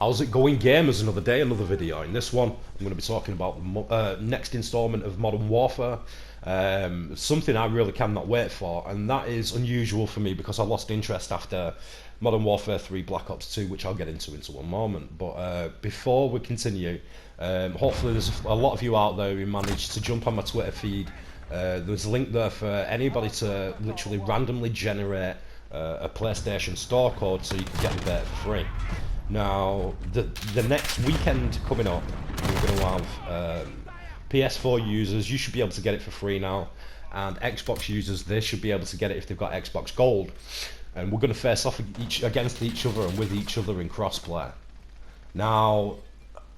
How's it going, gamers? Another day, another video. In this one, I'm going to be talking about the next installment of Modern Warfare. Something I really cannot wait for, and that is unusual for me because I lost interest after Modern Warfare 3 Black Ops 2, which I'll get into one moment. But before we continue, hopefully there's a lot of you out there who managed to jump on my Twitter feed. There's a link there for anybody to literally randomly generate a PlayStation Store code so you can get the beta for free. Now, the next weekend coming up, we're going to have PS4 users, you should be able to get it for free now, and Xbox users, they should be able to get it if they've got Xbox Gold. And we're going to face off against each other and with each other in crossplay. Now,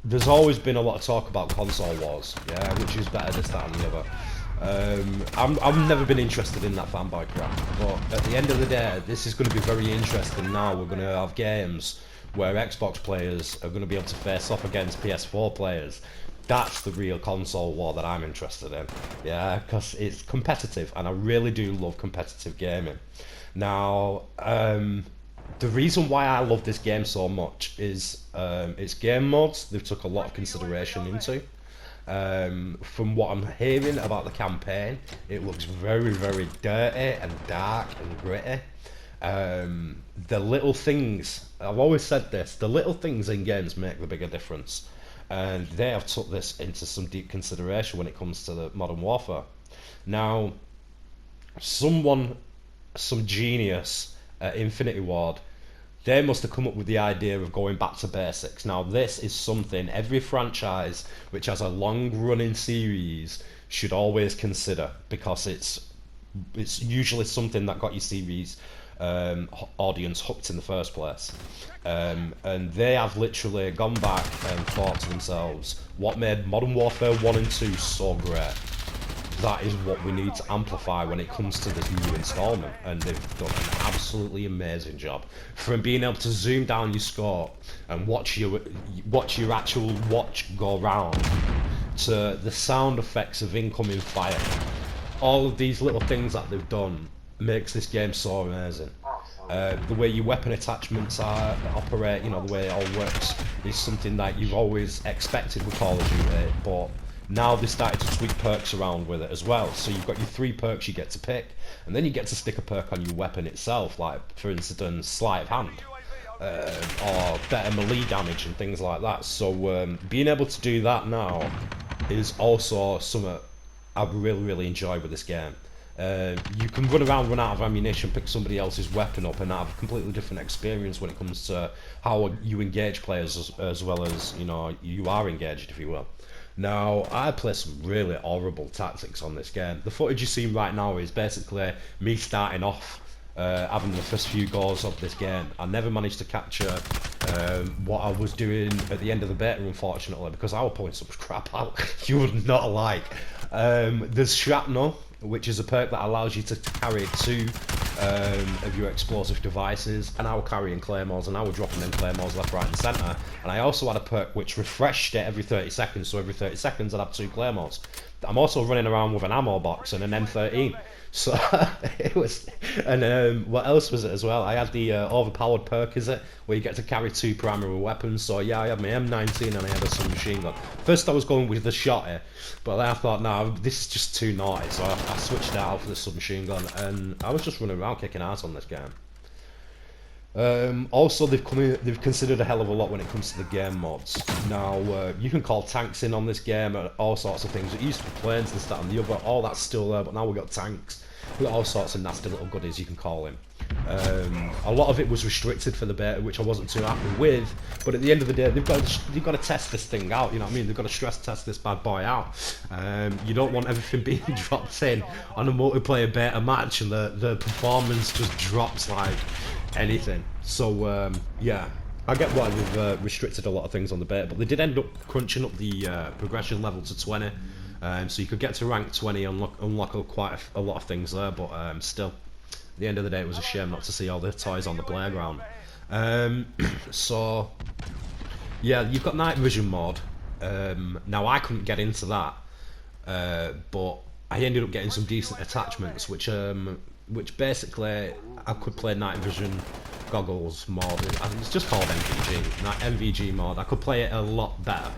there's always been a lot of talk about console wars, yeah, which is better this, that and the other. I've never been interested in that fanboy crap, but at the end of the day, this is going to be very interesting now. We're going to have games where Xbox players are going to be able to face off against PS4 players. That's the real console war that I'm interested in, yeah, because it's competitive, and I really do love competitive gaming. Now, the reason why I love this game so much is its game modes. They've took a lot of consideration into. From what I'm hearing about the campaign, it looks very, very dirty and dark and gritty. The little things, I've always said this, the little things in games make the bigger difference, and they have took this into some deep consideration when it comes to the Modern Warfare. Now, some genius at Infinity Ward, they must have come up with the idea of going back to basics. Now, this is something every franchise which has a long-running series should always consider, because it's usually something that got your series audience hooked in the first place. And they have literally gone back and thought to themselves, what made Modern Warfare 1 and 2 so great? That is what we need to amplify when it comes to this new installment, and they've done an absolutely amazing job. From being able to zoom down your scope and watch your actual watch go round, to the sound effects of incoming fire, all of these little things that they've done makes this game so amazing. The way your weapon attachments operate, you know, the way it all works is something that you've always expected with Call of Duty, but now they started to tweak perks around with it as well. So you've got your 3 perks you get to pick, and then you get to stick a perk on your weapon itself, like for instance sleight of hand, or better melee damage and things like that. So being able to do that now is also something I really enjoy with this game. You can run around, run out of ammunition, pick somebody else's weapon up, and have a completely different experience when it comes to how you engage players, as well as, you know, you are engaged, if you will. Now, I play some really horrible tactics on this game. The footage you're seeing right now is basically me starting off, having the first few goals of this game. I never managed to capture what I was doing at the end of the beta, unfortunately, because I was pulling some crap out you would not like. There's Shrapnel, which is a perk that allows you to carry 2 of your explosive devices, and I was carrying claymores, and I was dropping them claymores left, right and centre. And I also had a perk which refreshed it every 30 seconds, so every 30 seconds I'd have 2 claymores. I'm also running around with an ammo box and an M13, so it was. And what else was it as well? I had the overpowered perk, is it, where you get to carry 2 primary weapons. So yeah, I had my M19 and I had a submachine gun. First I was going with the shotty, but then I thought, no, this is just too naughty, so I switched it out for the submachine gun, and I was just running around kicking ass on this game. Also, they've considered a hell of a lot when it comes to the game mods. Now, you can call tanks in on this game and all sorts of things. It used to be planes, this, that and the other, all that's still there, but now we've got tanks. We've got all sorts of nasty little goodies you can call in. A lot of it was restricted for the beta, which I wasn't too happy with, but at the end of the day, they've got to test this thing out, you know what I mean? They've got to stress test this bad boy out. You don't want everything being dropped in on a multiplayer beta match and the performance just drops like anything. So yeah, I get why they've restricted a lot of things on the beta, but they did end up crunching up the progression level to 20, so you could get to rank 20, unlock quite a lot of things there, but still, at the end of the day, it was a shame not to see all the toys on the playground. So yeah, you've got night vision mode. Now, I couldn't get into that, but I ended up getting some decent attachments which which basically I could play night vision goggles mod. It's just called MVG, not MVG mod. I could play it a lot better,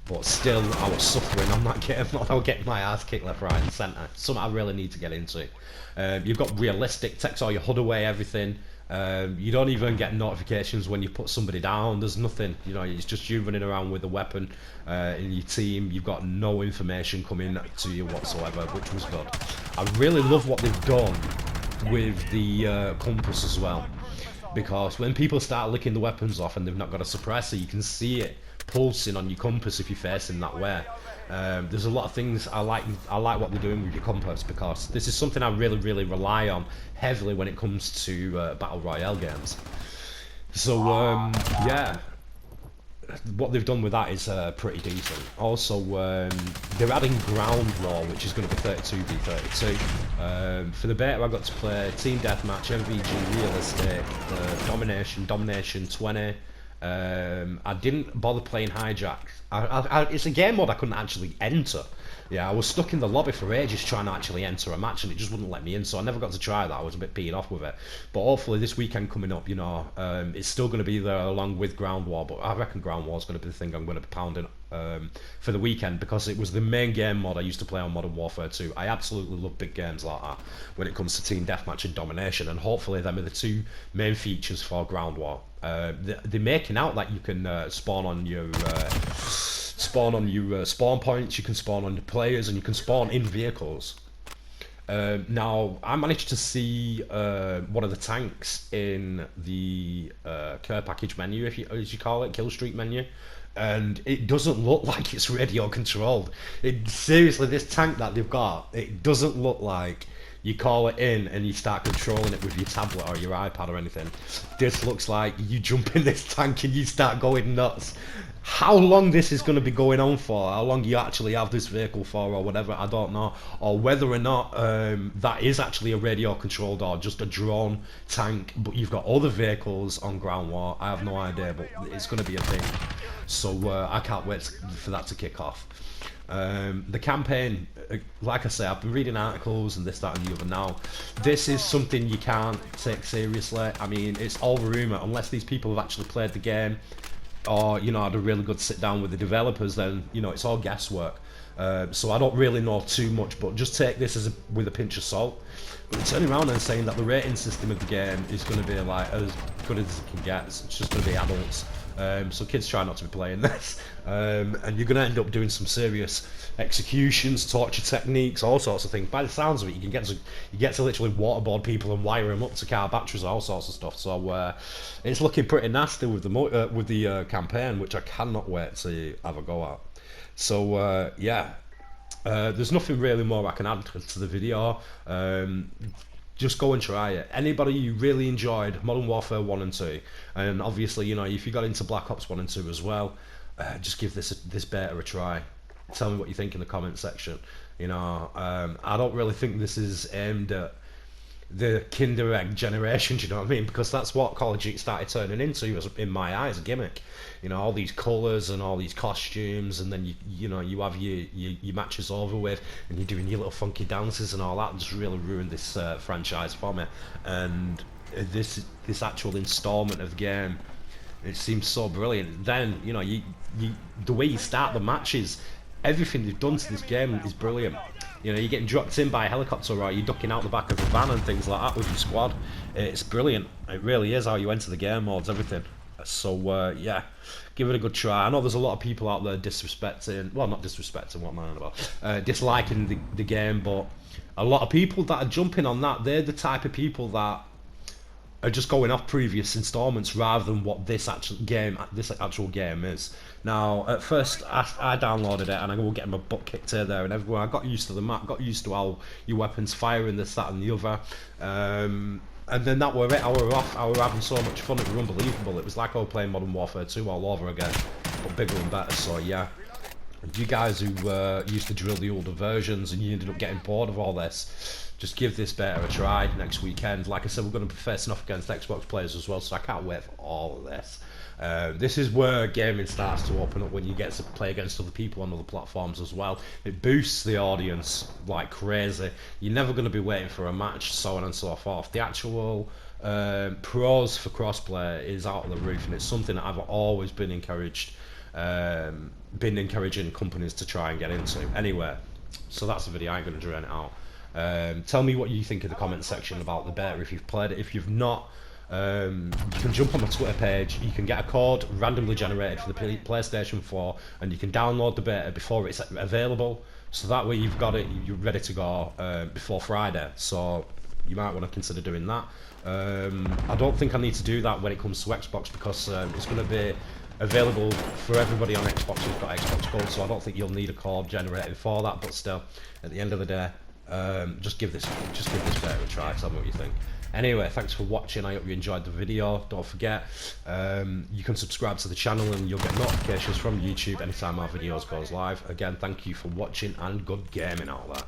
but still I was suffering on that game. I was getting my ass kicked left, right and centre. Something I really need to get into. You've got realistic, takes all your HUD away, everything. You don't even get notifications when you put somebody down. There's nothing, you know, it's just you running around with a weapon in your team. You've got no information coming to you whatsoever, which was good. I really love what they've done with the compass as well, because when people start licking the weapons off and they've not got a suppressor, you can see it pulsing on your compass if you're facing that way. There's a lot of things I like what they're doing with your compass, because this is something I really rely on heavily when it comes to battle royale games. So yeah, what they've done with that is pretty decent. Also, they're adding ground war, which is going to be 32v32. For the beta I got to play team deathmatch, MVG, realistic, domination 20. I didn't bother playing hijack. It's a game mode I couldn't actually enter. Yeah, I was stuck in the lobby for ages trying to actually enter a match, and it just wouldn't let me in, so I never got to try that. I was a bit peed off with it. But hopefully this weekend coming up, you know, it's still going to be there along with Ground War, but I reckon Ground War is going to be the thing I'm going to be pounding for the weekend, because it was the main game mod I used to play on Modern Warfare 2. I absolutely love big games like that when it comes to team deathmatch and domination, and hopefully them are the two main features for Ground War. They're making out that you can spawn on your spawn points, you can spawn on the players, and you can spawn in vehicles. Now, I managed to see one of the tanks in the care package menu, as you call it, kill streak menu, and it doesn't look like it's radio controlled. Seriously, this tank that they've got, it doesn't look like you call it in and you start controlling it with your tablet or your iPad or anything. This looks like you jump in this tank and you start going nuts. How long this is going to be going on for, how long you actually have this vehicle for or whatever, I don't know. Or whether or not that is actually a radio controlled or just a drone tank, but you've got other vehicles on Ground War. I have no idea, but it's going to be a thing. So I can't wait for that to kick off. The campaign, like I say, I've been reading articles and this, that and the other. Now, this is something you can't take seriously. I mean, it's all rumour. Unless these people have actually played the game or, you know, had a really good sit down with the developers, then, you know, it's all guesswork. So I don't really know too much, but just take this as with a pinch of salt. But they're turning around and saying that the rating system of the game is going to be like as good as it can get. It's just going to be adults. So kids try not to be playing this, and you're going to end up doing some serious executions, torture techniques, all sorts of things. By the sounds of it, you get to literally waterboard people and wire them up to car batteries, all sorts of stuff. So it's looking pretty nasty with the campaign, which I cannot wait to have a go at. So yeah, there's nothing really more I can add to the video. Just go and try it. Anybody you really enjoyed Modern Warfare 1 and 2, and obviously, you know, if you got into Black Ops 1 and 2 as well, just give this beta a try. Tell me what you think in the comment section. You know, I don't really think this is aimed at the Kinder Egg generation, do you know what I mean? Because that's what Call of Duty started turning into, in my eyes, a gimmick. You know, all these colours and all these costumes, and then you know, you have your matches over with, and you're doing your little funky dances and all that, and just really ruined this franchise for me. And this actual installment of the game, it seems so brilliant. Then, you know, the way you start the matches, everything they've done to this game is brilliant. You know, you're getting dropped in by a helicopter, or you're ducking out the back of a van and things like that with your squad. It's brilliant. It really is how you enter the game modes, everything. So yeah, give it a good try. I know there's a lot of people out there disrespecting, well, not disrespecting, what am I on about, disliking the game, but a lot of people that are jumping on that, they're the type of people that are just going off previous installments rather than what this actual game is. Now, at first, I downloaded it and I was getting my butt kicked here, there, and everywhere. I got used to the map, got used to how your weapons fire and this, that, and the other. And then that were it. I were off. I were having so much fun. It was unbelievable. It was like I was playing Modern Warfare 2 all over again, but bigger and better. So yeah, you guys who used to drill the older versions and you ended up getting bored of all this, just give this beta a try next weekend. Like I said, we're going to be facing off against Xbox players as well, so I can't wait for all of this. This is where gaming starts to open up, when you get to play against other people on other platforms as well. It boosts the audience like crazy. You're never going to be waiting for a match, so on and so forth. The actual pros for crossplay is out of the roof, and it's something that I've always been encouraging companies to try and get into. Anyway, so that's the video. I ain't going to drain it out. Tell me what you think in the comment section about the beta, if you've played it. If you've not, you can jump on my Twitter page. You can get a code randomly generated for the PlayStation 4, and you can download the beta before it's available, so that way you've got it, you're ready to go before Friday. So you might want to consider doing that. I don't think I need to do that when it comes to Xbox, because it's going to be available for everybody on Xbox who's got Xbox Gold, so I don't think you'll need a code generated for that. But still, at the end of the day, just give this beta a try. Tell me what you think. Anyway, thanks for watching. I hope you enjoyed the video. Don't forget, you can subscribe to the channel and you'll get notifications from YouTube anytime our videos goes live. Again, thank you for watching, and good gaming out there.